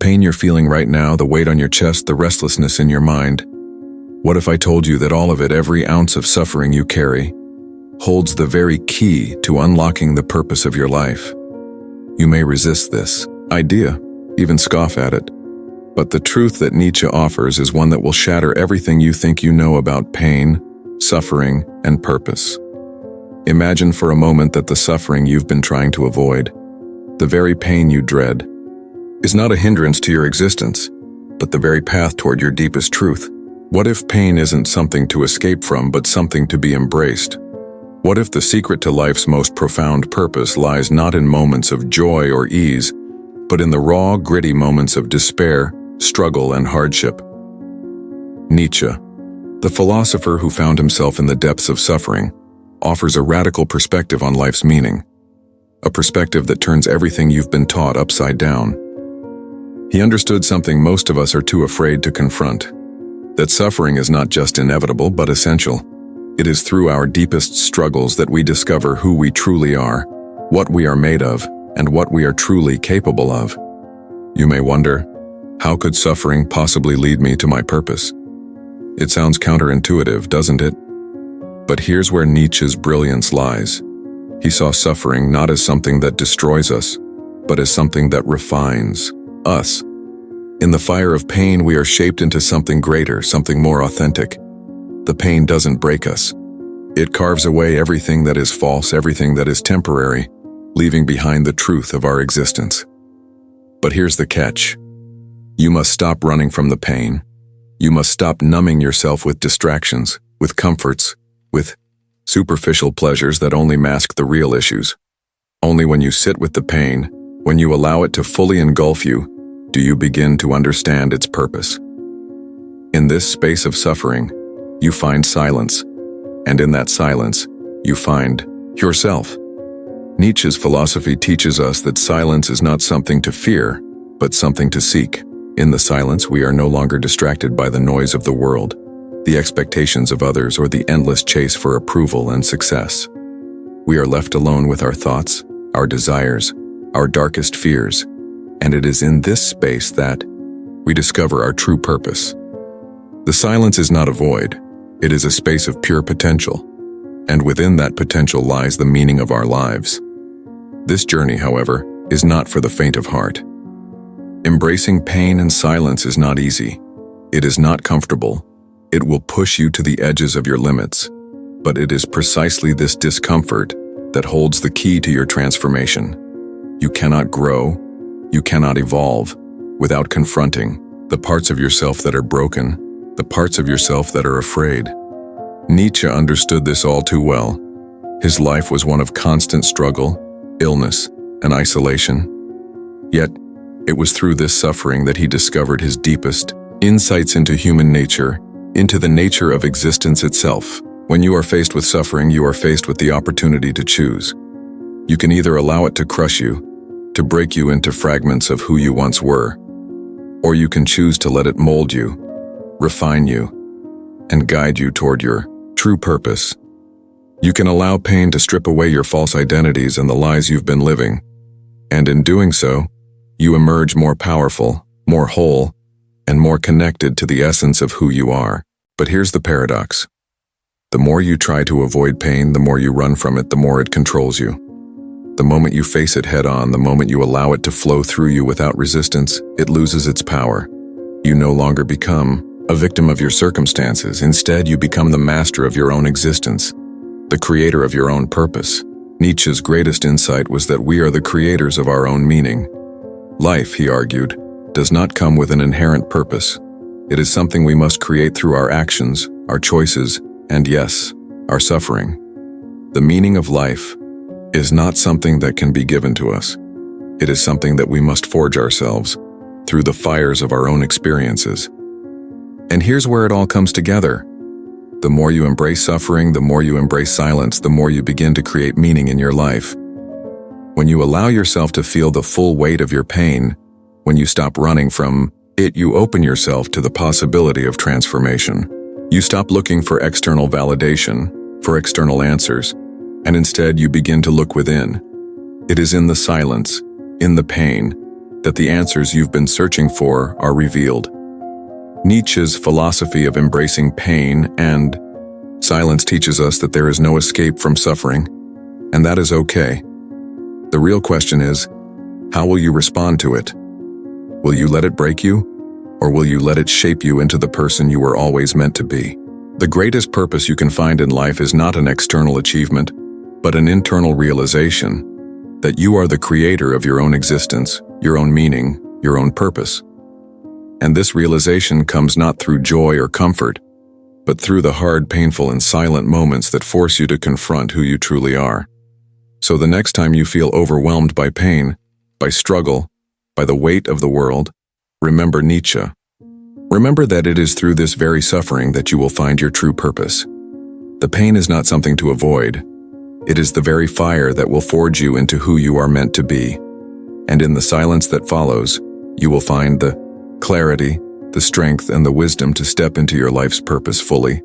pain you're feeling right now, the weight on your chest, the restlessness in your mind? What if I told you that all of it, every ounce of suffering you carry, holds the very key to unlocking the purpose of your life? You may resist this idea, even scoff at it, but the truth that Nietzsche offers is one that will shatter everything you think you know about pain, suffering, and purpose. Imagine for a moment that the suffering you've been trying to avoid, the very pain you dread, is not a hindrance to your existence, but the very path toward your deepest truth. What if pain isn't something to escape from, but something to be embraced? What if the secret to life's most profound purpose lies not in moments of joy or ease, but in the raw, gritty moments of despair, struggle, and hardship? Nietzsche, the philosopher who found himself in the depths of suffering, offers a radical perspective on life's meaning, a perspective that turns everything you've been taught upside down. He understood something most of us are too afraid to confront, that suffering is not just inevitable but essential. It is through our deepest struggles that we discover who we truly are, what we are made of, and what we are truly capable of. You may wonder, how could suffering possibly lead me to my purpose? It sounds counterintuitive, doesn't it? But here's where Nietzsche's brilliance lies. He saw suffering not as something that destroys us, but as something that refines us. In the fire of pain, we are shaped into something greater, something more authentic. The pain doesn't break us. It carves away everything that is false, everything that is temporary, leaving behind the truth of our existence. But here's the catch. You must stop running from the pain. You must stop numbing yourself with distractions, with comforts, with superficial pleasures that only mask the real issues. Only when you sit with the pain, when you allow it to fully engulf you, do you begin to understand its purpose. In this space of suffering, you find silence, and in that silence, you find yourself. Nietzsche's philosophy teaches us that silence is not something to fear, but something to seek. In the silence, we are no longer distracted by the noise of the world, the expectations of others, or the endless chase for approval and success. We are left alone with our thoughts, our desires, our darkest fears, and it is in this space that we discover our true purpose. The silence is not a void, it is a space of pure potential, and within that potential lies the meaning of our lives. This journey, however, is not for the faint of heart. Embracing pain and silence is not easy. It is not comfortable. It will push you to the edges of your limits, but it is precisely this discomfort that holds the key to your transformation. You cannot grow, you cannot evolve without confronting the parts of yourself that are broken, the parts of yourself that are afraid. Nietzsche understood this all too well. His life was one of constant struggle, illness, and isolation. Yet, it was through this suffering that he discovered his deepest insights into human nature, into the nature of existence itself. When you are faced with suffering, you are faced with the opportunity to choose. You can either allow it to crush you, to break you into fragments of who you once were, or you can choose to let it mold you, refine you, and guide you toward your true purpose. You can allow pain to strip away your false identities and the lies you've been living, and in doing so, you emerge more powerful, more whole, and more connected to the essence of who you are. But here's the paradox. The more you try to avoid pain, the more you run from it, the more it controls you. The moment you face it head on, the moment you allow it to flow through you without resistance, it loses its power. You no longer become a victim of your circumstances. Instead, you become the master of your own existence, the creator of your own purpose. Nietzsche's greatest insight was that we are the creators of our own meaning. Life, he argued, does not come with an inherent purpose. It is something we must create through our actions, our choices, and yes, our suffering. The meaning of life is not something that can be given to us. It is something that we must forge ourselves through the fires of our own experiences. And here's where it all comes together. The more you embrace suffering, the more you embrace silence, the more you begin to create meaning in your life. When you allow yourself to feel the full weight of your pain, when you stop running from it, you open yourself to the possibility of transformation. You stop looking for external validation, for external answers, and instead you begin to look within. It is in the silence, in the pain, that the answers you've been searching for are revealed. Nietzsche's philosophy of embracing pain and silence teaches us that there is no escape from suffering, and that is okay. The real question is, how will you respond to it? Will you let it break you, or will you let it shape you into the person you were always meant to be? The greatest purpose you can find in life is not an external achievement, but an internal realization that you are the creator of your own existence, your own meaning, your own purpose. And this realization comes not through joy or comfort, but through the hard, painful, and silent moments that force you to confront who you truly are. So the next time you feel overwhelmed by pain, by struggle, by the weight of the world, remember Nietzsche. Remember that it is through this very suffering that you will find your true purpose. The pain is not something to avoid. It is the very fire that will forge you into who you are meant to be. And in the silence that follows, you will find the clarity, the strength, and the wisdom to step into your life's purpose fully.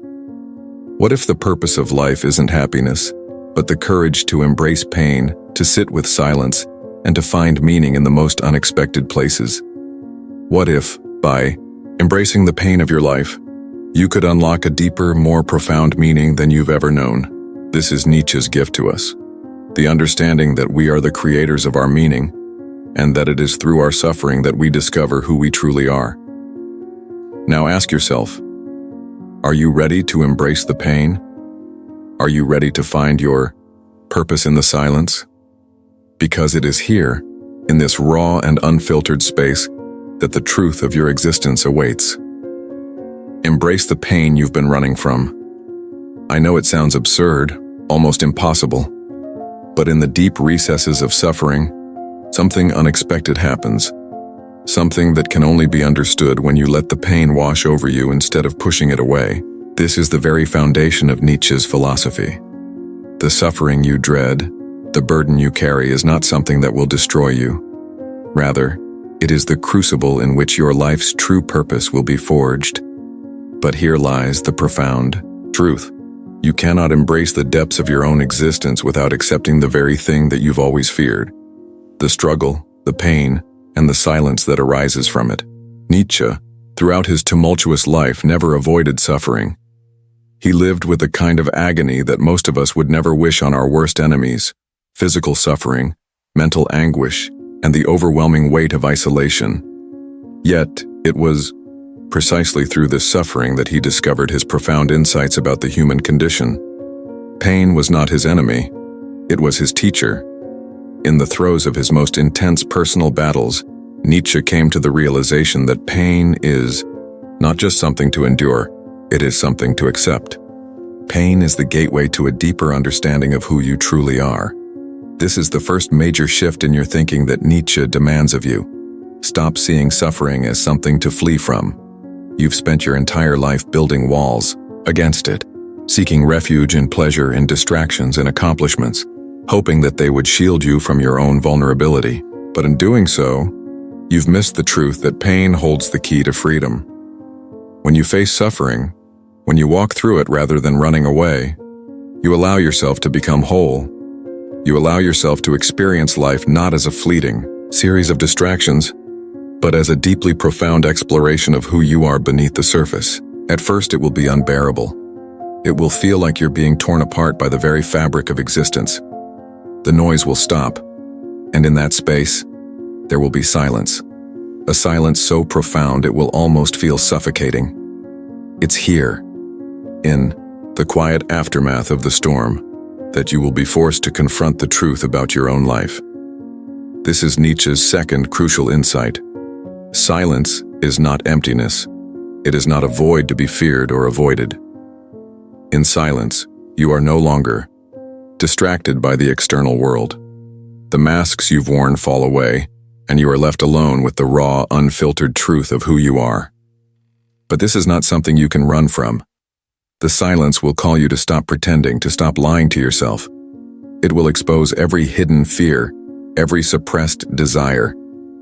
What if the purpose of life isn't happiness, but the courage to embrace pain, to sit with silence, and to find meaning in the most unexpected places? What if, by embracing the pain of your life, you could unlock a deeper, more profound meaning than you've ever known? This is Nietzsche's gift to us, the understanding that we are the creators of our meaning, and that it is through our suffering that we discover who we truly are. Now ask yourself, are you ready to embrace the pain? Are you ready to find your purpose in the silence? Because it is here, in this raw and unfiltered space, that the truth of your existence awaits. Embrace the pain you've been running from. I know it sounds absurd, almost impossible, but in the deep recesses of suffering, something unexpected happens. Something that can only be understood when you let the pain wash over you instead of pushing it away. This is the very foundation of Nietzsche's philosophy. The suffering you dread, the burden you carry, is not something that will destroy you. Rather, it is the crucible in which your life's true purpose will be forged. But here lies the profound truth. You cannot embrace the depths of your own existence without accepting the very thing that you've always feared: the struggle, the pain, and the silence that arises from it. Nietzsche, throughout his tumultuous life, never avoided suffering. He lived with a kind of agony that most of us would never wish on our worst enemies: physical suffering, mental anguish, and the overwhelming weight of isolation. Yet, it was precisely through this suffering that he discovered his profound insights about the human condition. Pain was not his enemy, it was his teacher. In the throes of his most intense personal battles, Nietzsche came to the realization that pain is not just something to endure, it is something to accept. Pain is the gateway to a deeper understanding of who you truly are. This is the first major shift in your thinking that Nietzsche demands of you. Stop seeing suffering as something to flee from. You've spent your entire life building walls against it, seeking refuge in pleasure, in distractions, and accomplishments, hoping that they would shield you from your own vulnerability. But in doing so, you've missed the truth that pain holds the key to freedom. When you face suffering, when you walk through it rather than running away, you allow yourself to become whole. You allow yourself to experience life not as a fleeting series of distractions, but as a deeply profound exploration of who you are beneath the surface. At first, it will be unbearable. It will feel like you're being torn apart by the very fabric of existence. The noise will stop, and in that space, there will be silence. A silence so profound it will almost feel suffocating. It's here, in the quiet aftermath of the storm, that you will be forced to confront the truth about your own life. This is Nietzsche's second crucial insight. Silence is not emptiness. It is not a void to be feared or avoided. In silence, you are no longer distracted by the external world. The masks you've worn fall away, and you are left alone with the raw, unfiltered truth of who you are. But this is not something you can run from. The silence will call you to stop pretending, to stop lying to yourself. It will expose every hidden fear, every suppressed desire,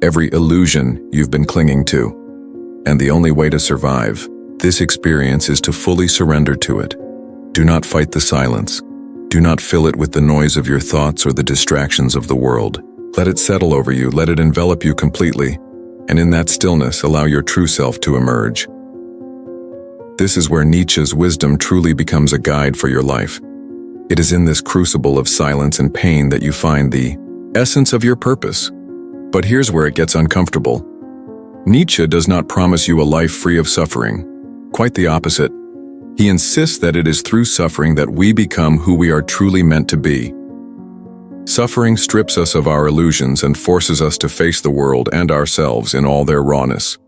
every illusion you've been clinging to. And the only way to survive this experience is to fully surrender to it. Do not fight the silence. Do not fill it with the noise of your thoughts or the distractions of the world. Let it settle over you, let it envelop you completely, and in that stillness allow your true self to emerge. This is where Nietzsche's wisdom truly becomes a guide for your life. It is in this crucible of silence and pain that you find the essence of your purpose. But here's where it gets uncomfortable. Nietzsche does not promise you a life free of suffering. Quite the opposite. He insists that it is through suffering that we become who we are truly meant to be. Suffering strips us of our illusions and forces us to face the world and ourselves in all their rawness.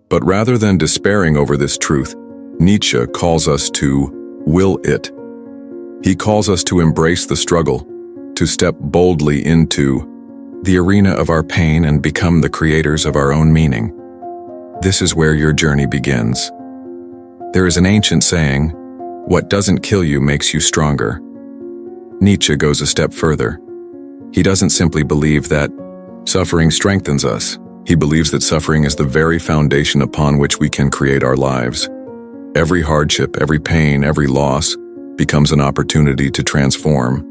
But rather than despairing over this truth, Nietzsche calls us to will it. He calls us to embrace the struggle, to step boldly into the arena of our pain and become the creators of our own meaning. This is where your journey begins. There is an ancient saying, "What doesn't kill you makes you stronger." Nietzsche goes a step further. He doesn't simply believe that suffering strengthens us. He believes that suffering is the very foundation upon which we can create our lives. Every hardship, every pain, every loss becomes an opportunity to transform.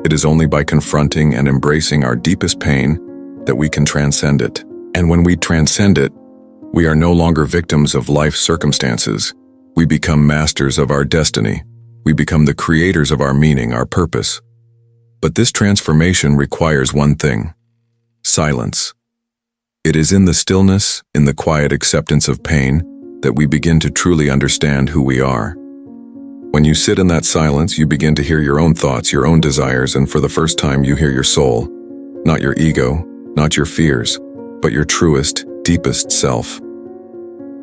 It is only by confronting and embracing our deepest pain that we can transcend it. And when we transcend it, we are no longer victims of life's circumstances. We become masters of our destiny. We become the creators of our meaning, our purpose. But this transformation requires one thing: silence. It is in the stillness, in the quiet acceptance of pain, that we begin to truly understand who we are. When you sit in that silence, you begin to hear your own thoughts, your own desires, and for the first time you hear your soul. Not your ego, not your fears, but your truest, deepest self.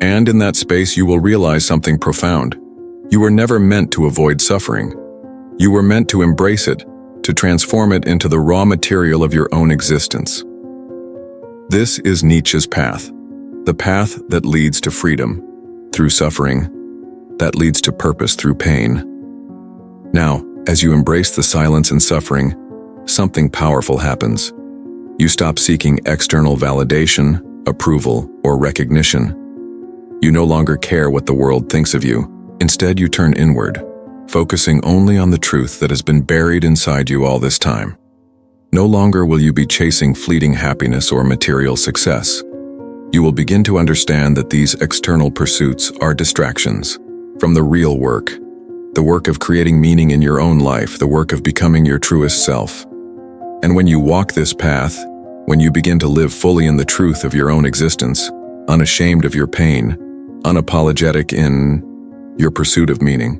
And in that space you will realize something profound. You were never meant to avoid suffering. You were meant to embrace it, to transform it into the raw material of your own existence. This is Nietzsche's path, the path that leads to freedom through suffering, that leads to purpose through pain. Now, as you embrace the silence and suffering, something powerful happens. You stop seeking external validation, approval, or recognition. You no longer care what the world thinks of you. Instead, you turn inward, focusing only on the truth that has been buried inside you all this time. No longer will you be chasing fleeting happiness or material success. You will begin to understand that these external pursuits are distractions from the real work, the work of creating meaning in your own life, the work of becoming your truest self. And when you walk this path, when you begin to live fully in the truth of your own existence, unashamed of your pain, unapologetic in your pursuit of meaning,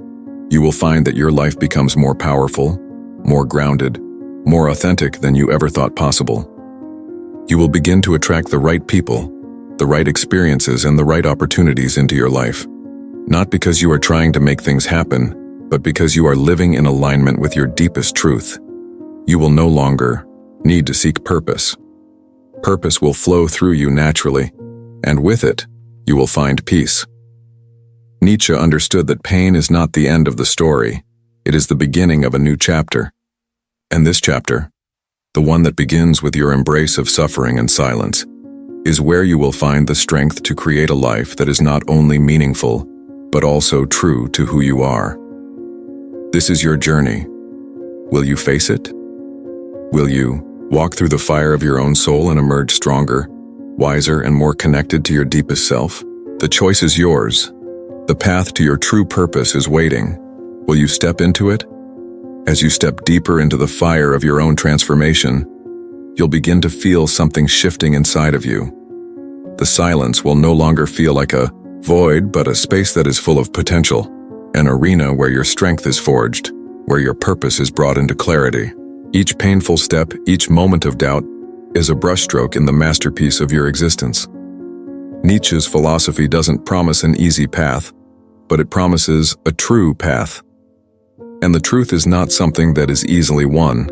you will find that your life becomes more powerful, more grounded, more authentic than you ever thought possible. You will begin to attract the right people, the right experiences, and the right opportunities into your life. Not because you are trying to make things happen, but because you are living in alignment with your deepest truth. You will no longer need to seek purpose. Purpose will flow through you naturally, and with it, you will find peace. Nietzsche understood that pain is not the end of the story. It is the beginning of a new chapter. And this chapter, the one that begins with your embrace of suffering and silence, is where you will find the strength to create a life that is not only meaningful, but also true to who you are. This is your journey. Will you face it? Will you walk through the fire of your own soul and emerge stronger, wiser, and more connected to your deepest self? The choice is yours. The path to your true purpose is waiting. Will you step into it? As you step deeper into the fire of your own transformation, you'll begin to feel something shifting inside of you. The silence will no longer feel like a void, but a space that is full of potential, an arena where your strength is forged, where your purpose is brought into clarity. Each painful step, each moment of doubt, is a brushstroke in the masterpiece of your existence. Nietzsche's philosophy doesn't promise an easy path, but it promises a true path. And the truth is not something that is easily won.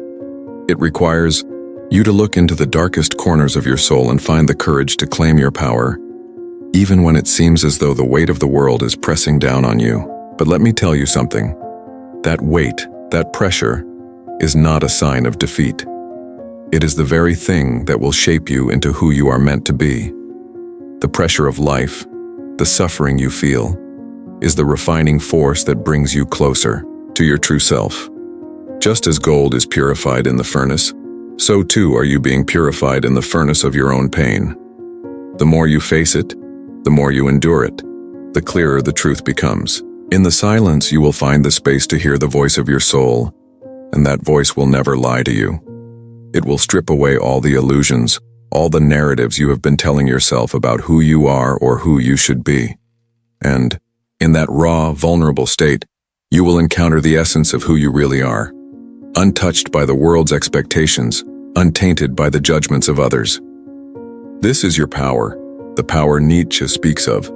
It requires you to look into the darkest corners of your soul and find the courage to claim your power, even when it seems as though the weight of the world is pressing down on you. But let me tell you something. That weight, that pressure, is not a sign of defeat. It is the very thing that will shape you into who you are meant to be. The pressure of life, the suffering you feel, is the refining force that brings you closer to your true self. Just as gold is purified in the furnace, so too are you being purified in the furnace of your own pain. The more you face it, the more you endure it, the clearer the truth becomes. In the silence, you will find the space to hear the voice of your soul, and that voice will never lie to you. It will strip away all the illusions, all the narratives you have been telling yourself about who you are or who you should be. And, in that raw, vulnerable state, you will encounter the essence of who you really are, untouched by the world's expectations, untainted by the judgments of others. This is your power, the power Nietzsche speaks of,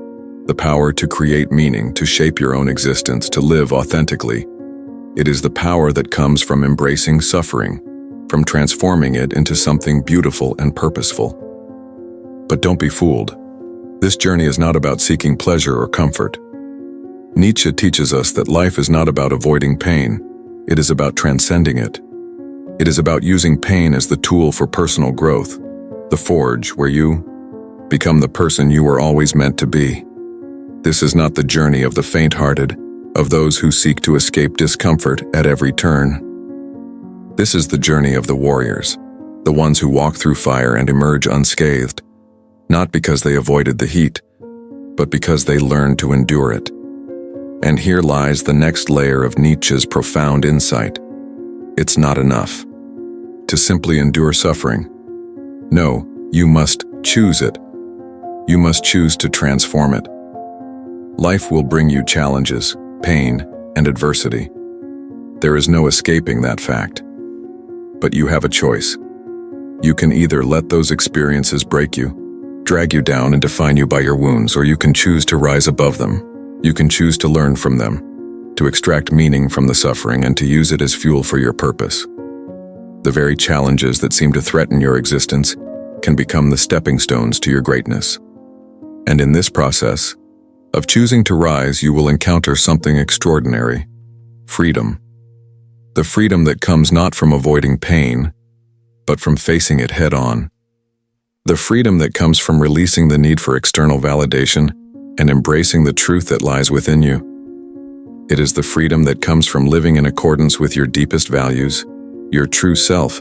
the power to create meaning, to shape your own existence, to live authentically. It is the power that comes from embracing suffering, from transforming it into something beautiful and purposeful. But don't be fooled. This journey is not about seeking pleasure or comfort. Nietzsche teaches us that life is not about avoiding pain, it is about transcending it. It is about using pain as the tool for personal growth, the forge where you become the person you were always meant to be. This is not the journey of the faint-hearted, of those who seek to escape discomfort at every turn. This is the journey of the warriors, the ones who walk through fire and emerge unscathed, not because they avoided the heat, but because they learned to endure it. And here lies the next layer of Nietzsche's profound insight. It's not enough to simply endure suffering. No, you must choose it. You must choose to transform it. Life will bring you challenges, pain, and adversity. There is no escaping that fact. But you have a choice. You can either let those experiences break you, drag you down and define you by your wounds, or you can choose to rise above them. You can choose to learn from them, to extract meaning from the suffering and to use it as fuel for your purpose. The very challenges that seem to threaten your existence can become the stepping stones to your greatness. And in this process of choosing to rise, you will encounter something extraordinary: freedom. The freedom that comes not from avoiding pain, but from facing it head-on. The freedom that comes from releasing the need for external validation and embracing the truth that lies within you. It is the freedom that comes from living in accordance with your deepest values, your true self,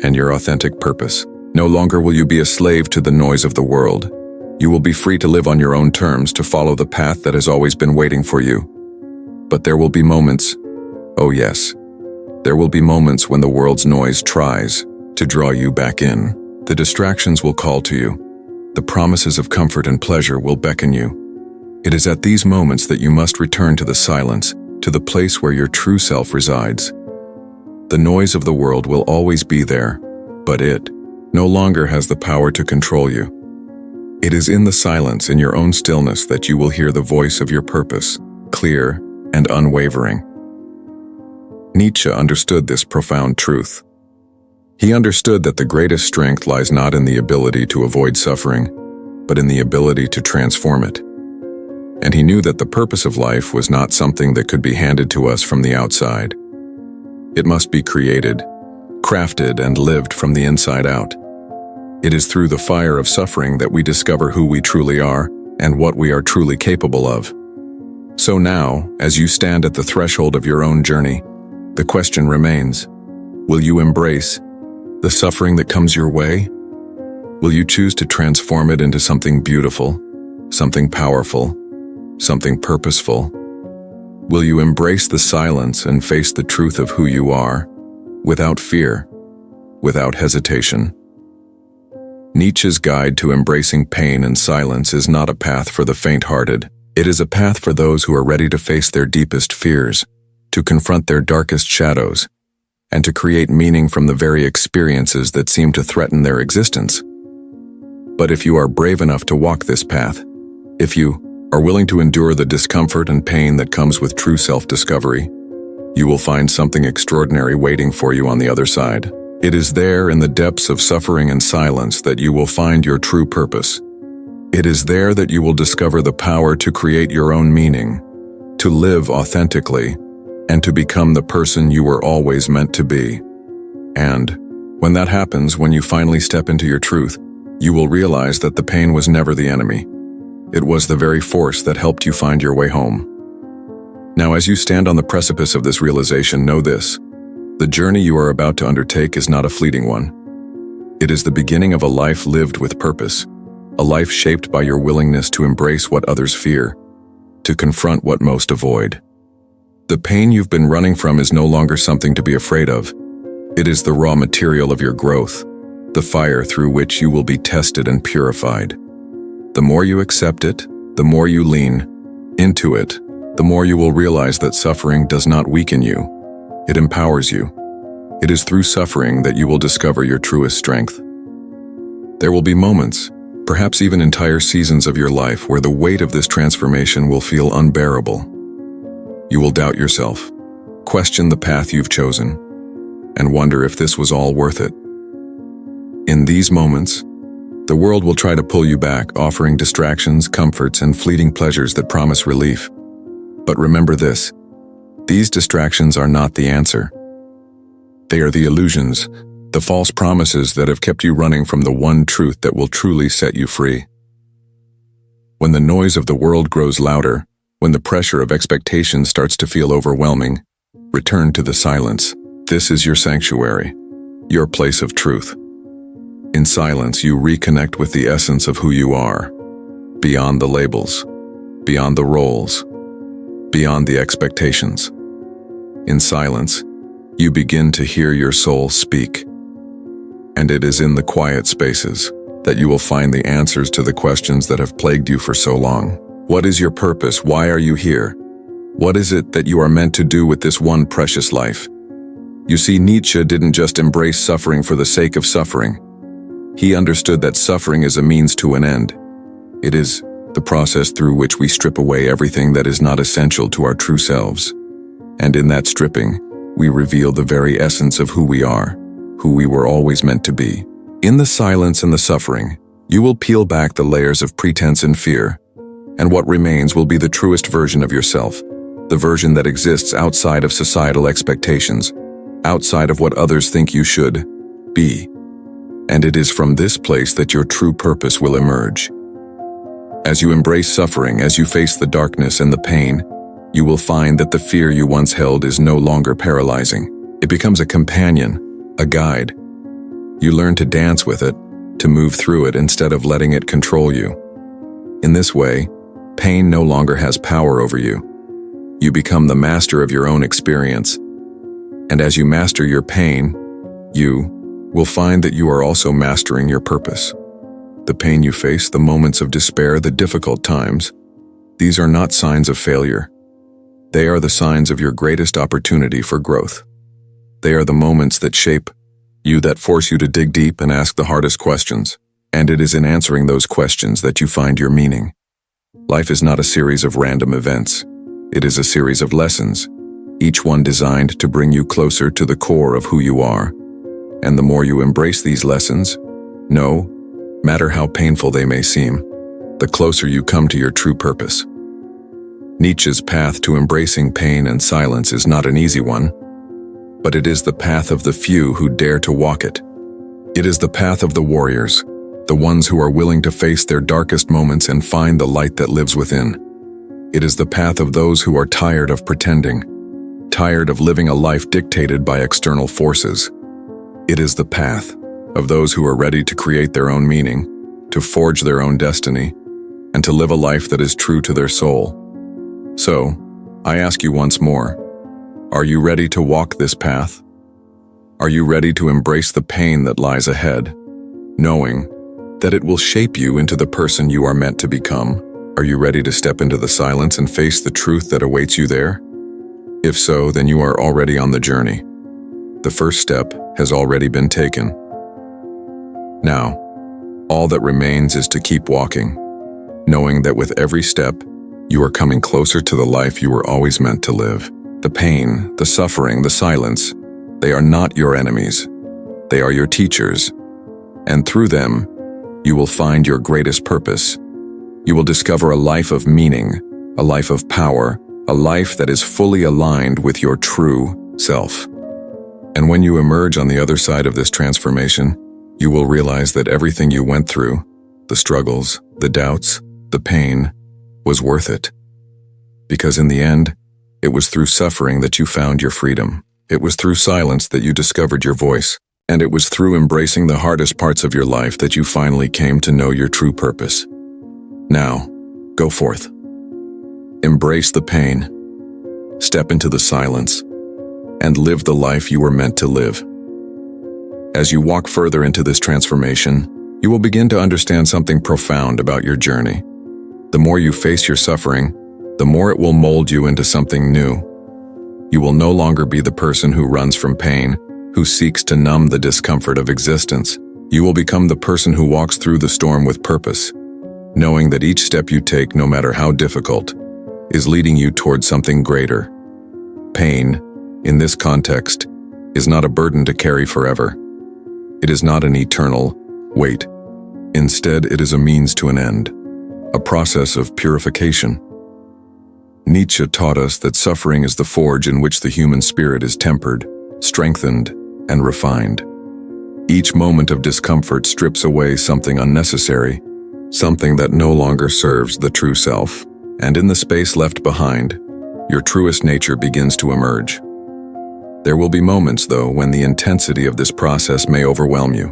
and your authentic purpose. No longer will you be a slave to the noise of the world. You will be free to live on your own terms, to follow the path that has always been waiting for you. But there will be moments, oh yes, there will be moments when the world's noise tries to draw you back in. The distractions will call to you. The promises of comfort and pleasure will beckon you. It is at these moments that you must return to the silence, to the place where your true self resides. The noise of the world will always be there, but it no longer has the power to control you. It is in the silence, in your own stillness, that you will hear the voice of your purpose, clear and unwavering. Nietzsche understood this profound truth. He understood that the greatest strength lies not in the ability to avoid suffering, but in the ability to transform it. And he knew that the purpose of life was not something that could be handed to us from the outside. It must be created, crafted, and lived from the inside out. It is through the fire of suffering that we discover who we truly are and what we are truly capable of. So now, as you stand at the threshold of your own journey, the question remains: will you embrace the suffering that comes your way? Will you choose to transform it into something beautiful, something powerful, something purposeful? Will you embrace the silence and face the truth of who you are, without fear, without hesitation? Nietzsche's guide to embracing pain and silence is not a path for the faint-hearted. It is a path for those who are ready to face their deepest fears, to confront their darkest shadows, and to create meaning from the very experiences that seem to threaten their existence. But if you are brave enough to walk this path, if you are willing to endure the discomfort and pain that comes with true self-discovery, you will find something extraordinary waiting for you on the other side. It is there in the depths of suffering and silence that you will find your true purpose. It is there that you will discover the power to create your own meaning, to live authentically, and to become the person you were always meant to be. And when that happens, when you finally step into your truth, you will realize that the pain was never the enemy. It was the very force that helped you find your way home. Now, as you stand on the precipice of this realization, know this: The journey you are about to undertake is not a fleeting one. It is the beginning of a life lived with purpose, a life shaped by your willingness to embrace what others fear, to confront what most avoid. The pain you've been running from is no longer something to be afraid of. It is the raw material of your growth, the fire through which you will be tested and purified. The more you accept it, the more you lean into it, the more you will realize that suffering does not weaken you. It empowers you. It is through suffering that you will discover your truest strength. There will be moments, perhaps even entire seasons of your life, where the weight of this transformation will feel unbearable. You will doubt yourself, question the path you've chosen, and wonder if this was all worth it. In these moments, the world will try to pull you back, offering distractions, comforts, and fleeting pleasures that promise relief. But remember this: these distractions are not the answer. They are the illusions, the false promises that have kept you running from the one truth that will truly set you free. When the noise of the world grows louder, when the pressure of expectation starts to feel overwhelming, return to the silence. This is your sanctuary, your place of truth. In silence, you reconnect with the essence of who you are, beyond the labels, beyond the roles, beyond the expectations. In silence, you begin to hear your soul speak. And it is in the quiet spaces that you will find the answers to the questions that have plagued you for so long. What is your purpose? Why are you here? What is it that you are meant to do with this one precious life? You see, Nietzsche didn't just embrace suffering for the sake of suffering. He understood that suffering is a means to an end. It is the process through which we strip away everything that is not essential to our true selves. And in that stripping, we reveal the very essence of who we are, who we were always meant to be. In the silence and the suffering, you will peel back the layers of pretense and fear, and what remains will be the truest version of yourself, the version that exists outside of societal expectations, outside of what others think you should be. And it is from this place that your true purpose will emerge. As you embrace suffering, as you face the darkness and the pain, you will find that the fear you once held is no longer paralyzing. It becomes a companion, a guide. You learn to dance with it, to move through it instead of letting it control you. In this way, pain no longer has power over you. You become the master of your own experience. And as you master your pain, you will find that you are also mastering your purpose. The pain you face, the moments of despair, the difficult times, these are not signs of failure. They are the signs of your greatest opportunity for growth. They are the moments that shape you, that force you to dig deep and ask the hardest questions. And it is in answering those questions that you find your meaning. Life is not a series of random events. It is a series of lessons, each one designed to bring you closer to the core of who you are. And the more you embrace these lessons, no matter how painful they may seem, the closer you come to your true purpose. Nietzsche's path to embracing pain and silence is not an easy one, but it is the path of the few who dare to walk it. It is the path of the warriors, the ones who are willing to face their darkest moments and find the light that lives within. It is the path of those who are tired of pretending, tired of living a life dictated by external forces. It is the path of those who are ready to create their own meaning, to forge their own destiny, and to live a life that is true to their soul. So, I ask you once more, are you ready to walk this path? Are you ready to embrace the pain that lies ahead, knowing that it will shape you into the person you are meant to become? Are you ready to step into the silence and face the truth that awaits you there? If so, then you are already on the journey. The first step has already been taken. Now, all that remains is to keep walking, knowing that with every step, you are coming closer to the life you were always meant to live. The pain, the suffering, the silence, they are not your enemies. They are your teachers. And through them, you will find your greatest purpose. You will discover a life of meaning, a life of power, a life that is fully aligned with your true self. And when you emerge on the other side of this transformation, you will realize that everything you went through, the struggles, the doubts, the pain, was worth it. Because in the end, it was through suffering that you found your freedom. It was through silence that you discovered your voice, and it was through embracing the hardest parts of your life that you finally came to know your true purpose. Now, go forth. Embrace the pain, step into the silence, and live the life you were meant to live. As you walk further into this transformation, you will begin to understand something profound about your journey. The more you face your suffering, the more it will mold you into something new. You will no longer be the person who runs from pain, who seeks to numb the discomfort of existence. You will become the person who walks through the storm with purpose, knowing that each step you take, no matter how difficult, is leading you towards something greater. Pain, in this context, is not a burden to carry forever. It is not an eternal weight. Instead, it is a means to an end, a process of purification. Nietzsche taught us that suffering is the forge in which the human spirit is tempered, strengthened, and refined. Each moment of discomfort strips away something unnecessary, something that no longer serves the true self, and in the space left behind, your truest nature begins to emerge. There will be moments, though, when the intensity of this process may overwhelm you.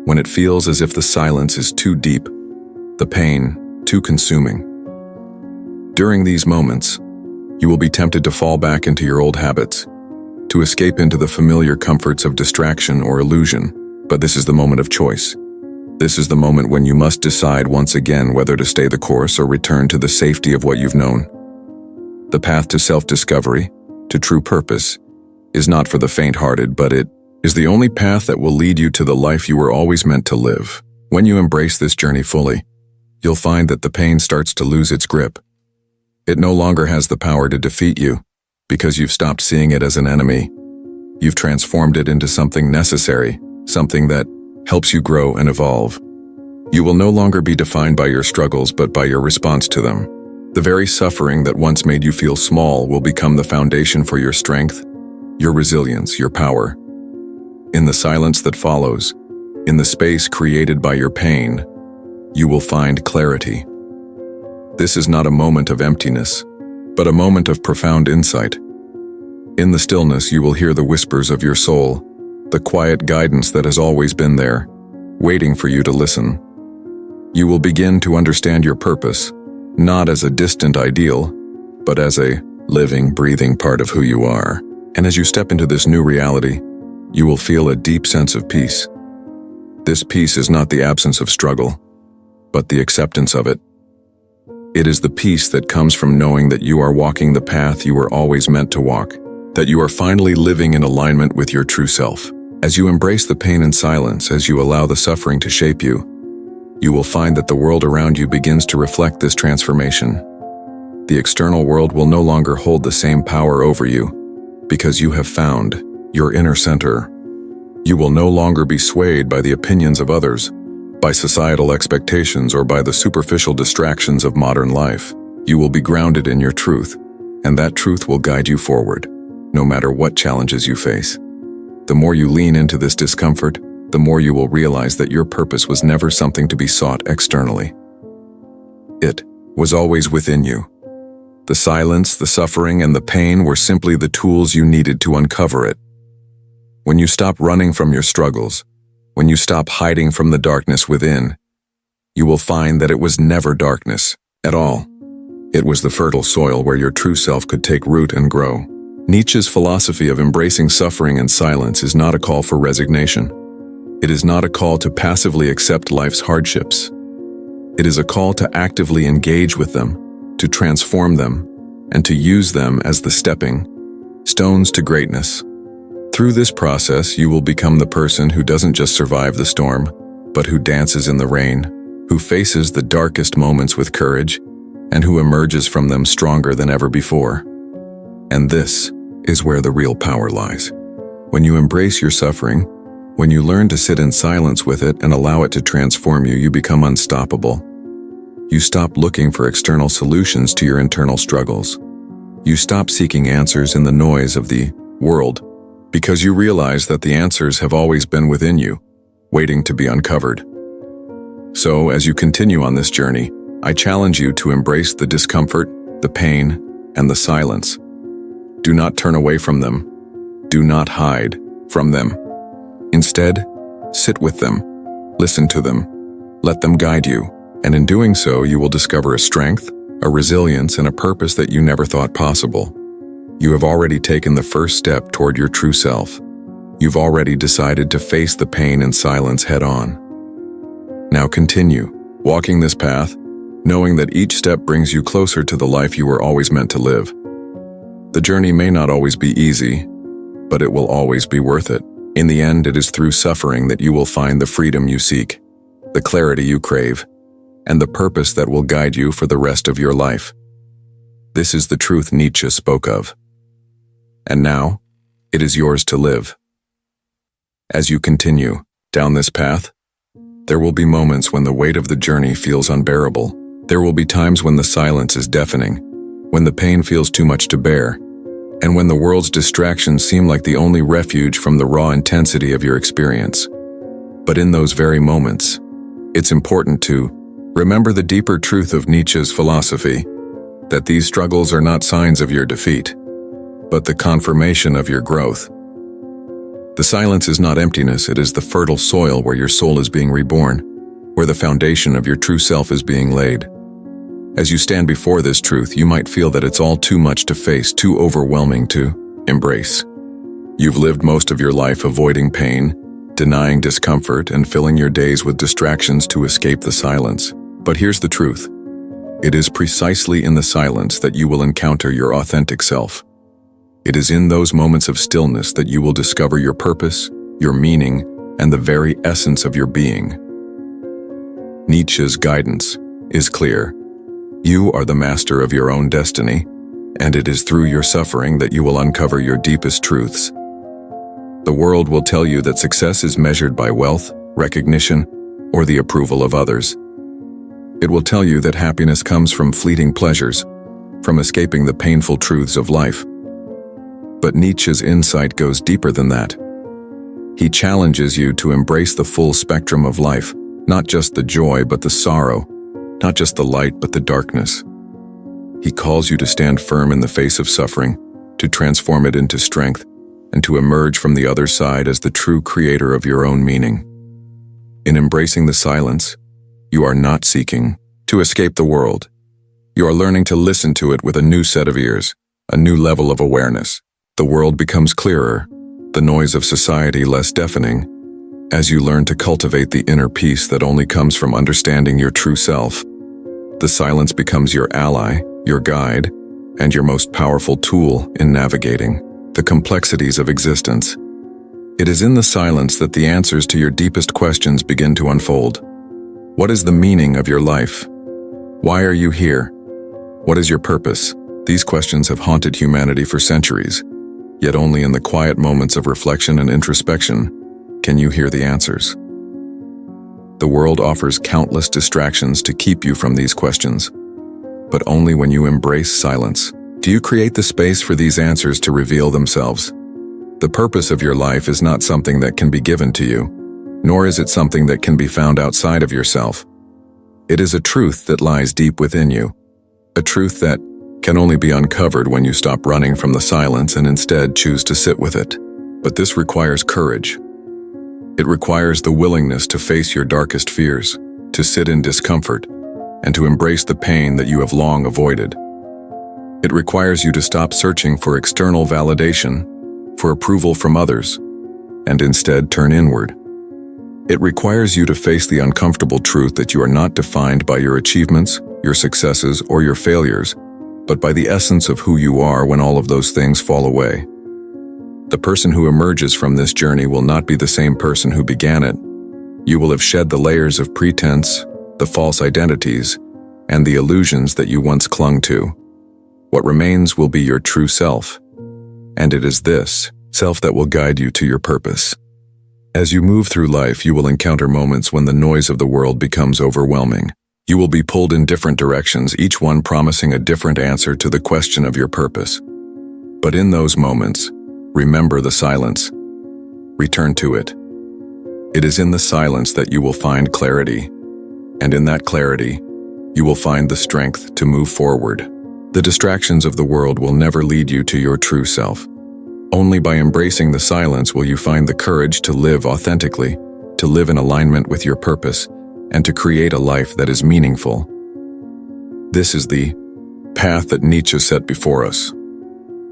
When it feels as if the silence is too deep, the pain too consuming. During these moments, you will be tempted to fall back into your old habits, to escape into the familiar comforts of distraction or illusion. But this is the moment of choice. This is the moment when you must decide once again whether to stay the course or return to the safety of what you've known. The path to self-discovery, to true purpose, is not for the faint-hearted, but it is the only path that will lead you to the life you were always meant to live. When you embrace this journey fully, you'll find that the pain starts to lose its grip. It no longer has the power to defeat you, because you've stopped seeing it as an enemy. You've transformed it into something necessary, something that helps you grow and evolve. You will no longer be defined by your struggles, but by your response to them. The very suffering that once made you feel small will become the foundation for your strength, your resilience, your power. In the silence that follows, in the space created by your pain, you will find clarity. This is not a moment of emptiness, but a moment of profound insight. In the stillness, you will hear the whispers of your soul, the quiet guidance that has always been there, waiting for you to listen. You will begin to understand your purpose, not as a distant ideal, but as a living, breathing part of who you are. And as you step into this new reality, you will feel a deep sense of peace. This peace is not the absence of struggle, but the acceptance of it. It is the peace that comes from knowing that you are walking the path you were always meant to walk, that you are finally living in alignment with your true self. As you embrace the pain in silence, as you allow the suffering to shape you, you will find that the world around you begins to reflect this transformation. The external world will no longer hold the same power over you, because you have found your inner center. You will no longer be swayed by the opinions of others, by societal expectations, or by the superficial distractions of modern life. You will be grounded in your truth, and that truth will guide you forward, no matter what challenges you face. The more you lean into this discomfort, the more you will realize that your purpose was never something to be sought externally. It was always within you. The silence, the suffering, and the pain were simply the tools you needed to uncover it. When you stop running from your struggles, when you stop hiding from the darkness within, you will find that it was never darkness at all. It was the fertile soil where your true self could take root and grow. Nietzsche's philosophy of embracing suffering and silence is not a call for resignation. It is not a call to passively accept life's hardships. It is a call to actively engage with them, to transform them, and to use them as the stepping stones to greatness. Through this process, you will become the person who doesn't just survive the storm, but who dances in the rain, who faces the darkest moments with courage, and who emerges from them stronger than ever before. And this is where the real power lies. When you embrace your suffering, when you learn to sit in silence with it and allow it to transform you, you become unstoppable. You stop looking for external solutions to your internal struggles. You stop seeking answers in the noise of the world, because you realize that the answers have always been within you, waiting to be uncovered. So, as you continue on this journey, I challenge you to embrace the discomfort, the pain, and the silence. Do not turn away from them. Do not hide from them. Instead, sit with them, listen to them, let them guide you, and in doing so, you will discover a strength, a resilience, and a purpose that you never thought possible. You have already taken the first step toward your true self. You've already decided to face the pain and silence head-on. Now continue, walking this path, knowing that each step brings you closer to the life you were always meant to live. The journey may not always be easy, but it will always be worth it. In the end, it is through suffering that you will find the freedom you seek, the clarity you crave, and the purpose that will guide you for the rest of your life. This is the truth Nietzsche spoke of. And now, it is yours to live. As you continue down this path, there will be moments when the weight of the journey feels unbearable. There will be times when the silence is deafening, when the pain feels too much to bear, and when the world's distractions seem like the only refuge from the raw intensity of your experience. But in those very moments, it's important to remember the deeper truth of Nietzsche's philosophy, that these struggles are not signs of your defeat, but the confirmation of your growth. The silence is not emptiness, it is the fertile soil where your soul is being reborn, where the foundation of your true self is being laid. As you stand before this truth, you might feel that it's all too much to face, too overwhelming to embrace. You've lived most of your life avoiding pain, denying discomfort, and filling your days with distractions to escape the silence. But here's the truth. It is precisely in the silence that you will encounter your authentic self. It is in those moments of stillness that you will discover your purpose, your meaning, and the very essence of your being. Nietzsche's guidance is clear. You are the master of your own destiny, and it is through your suffering that you will uncover your deepest truths. The world will tell you that success is measured by wealth, recognition, or the approval of others. It will tell you that happiness comes from fleeting pleasures, from escaping the painful truths of life. But Nietzsche's insight goes deeper than that. He challenges you to embrace the full spectrum of life, not just the joy but the sorrow, not just the light but the darkness. He calls you to stand firm in the face of suffering, to transform it into strength, and to emerge from the other side as the true creator of your own meaning. In embracing the silence, you are not seeking to escape the world. You are learning to listen to it with a new set of ears, a new level of awareness. The world becomes clearer, the noise of society less deafening, as you learn to cultivate the inner peace that only comes from understanding your true self. The silence becomes your ally, your guide, and your most powerful tool in navigating the complexities of existence. It is in the silence that the answers to your deepest questions begin to unfold. What is the meaning of your life? Why are you here? What is your purpose? These questions have haunted humanity for centuries, yet only in the quiet moments of reflection and introspection can you hear the answers. The world offers countless distractions to keep you from these questions, but only when you embrace silence do you create the space for these answers to reveal themselves. The purpose of your life is not something that can be given to you, nor is it something that can be found outside of yourself. It is a truth that lies deep within you, a truth that can only be uncovered when you stop running from the silence and instead choose to sit with it. But this requires courage. It requires the willingness to face your darkest fears, to sit in discomfort, and to embrace the pain that you have long avoided. It requires you to stop searching for external validation, for approval from others, and instead turn inward. It requires you to face the uncomfortable truth that you are not defined by your achievements, your successes, or your failures, but by the essence of who you are when all of those things fall away. The person who emerges from this journey will not be the same person who began it. You will have shed the layers of pretense, the false identities, and the illusions that you once clung to. What remains will be your true self, and it is this self that will guide you to your purpose. As you move through life, you will encounter moments when the noise of the world becomes overwhelming. You will be pulled in different directions, each one promising a different answer to the question of your purpose. But in those moments, remember the silence. Return to it. It is in the silence that you will find clarity, and in that clarity, you will find the strength to move forward. The distractions of the world will never lead you to your true self. Only by embracing the silence will you find the courage to live authentically, to live in alignment with your purpose, and to create a life that is meaningful. This is the path that Nietzsche set before us.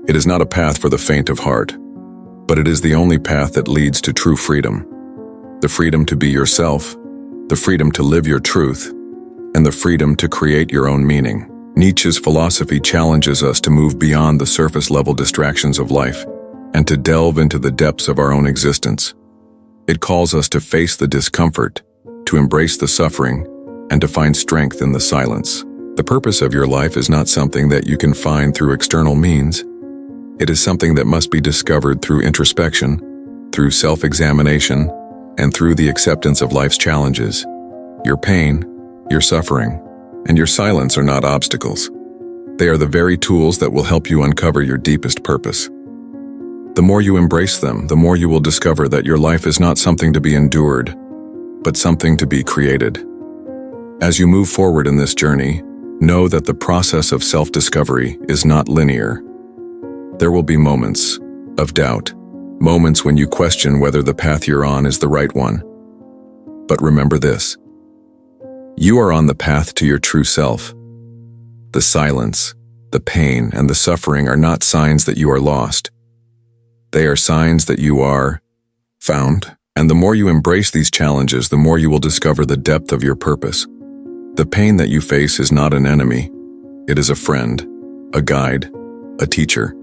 It is not a path for the faint of heart, but it is the only path that leads to true freedom. The freedom to be yourself, the freedom to live your truth, and the freedom to create your own meaning. Nietzsche's philosophy challenges us to move beyond the surface-level distractions of life and to delve into the depths of our own existence. It calls us to face the discomfort, to embrace the suffering, and to find strength in the silence. The purpose of your life is not something that you can find through external means. It is something that must be discovered through introspection, through self-examination, and through the acceptance of life's challenges. Your pain, your suffering, and your silence are not obstacles. They are the very tools that will help you uncover your deepest purpose. The more you embrace them, the more you will discover that your life is not something to be endured, but something to be created. As you move forward in this journey, know that the process of self-discovery is not linear. There will be moments of doubt, moments when you question whether the path you're on is the right one. But remember this: you are on the path to your true self. The silence, the pain, and the suffering are not signs that you are lost. They are signs that you are found. And the more you embrace these challenges, the more you will discover the depth of your purpose. The pain that you face is not an enemy. It is a friend, a guide, a teacher.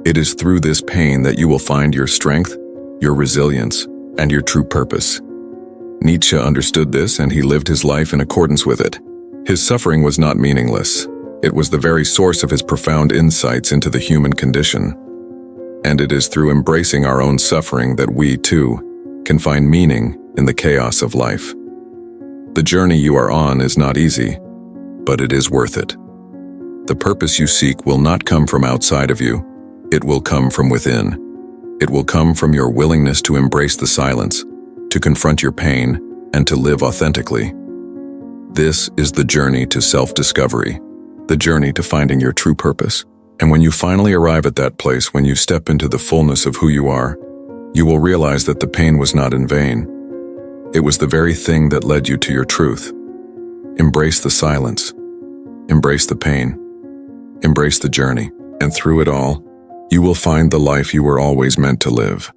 It is through this pain that you will find your strength, your resilience, and your true purpose. Nietzsche understood this, and he lived his life in accordance with it. His suffering was not meaningless. It was the very source of his profound insights into the human condition. And it is through embracing our own suffering that we, too, can find meaning in the chaos of life. The journey you are on is not easy, but it is worth it. The purpose you seek will not come from outside of you. It will come from within. It will come from your willingness to embrace the silence, to confront your pain, and to live authentically. This is the journey to self-discovery, the journey to finding your true purpose. And when you finally arrive at that place, when you step into the fullness of who you are, you will realize that the pain was not in vain. It was the very thing that led you to your truth. Embrace the silence. Embrace the pain. Embrace the journey. And through it all, you will find the life you were always meant to live.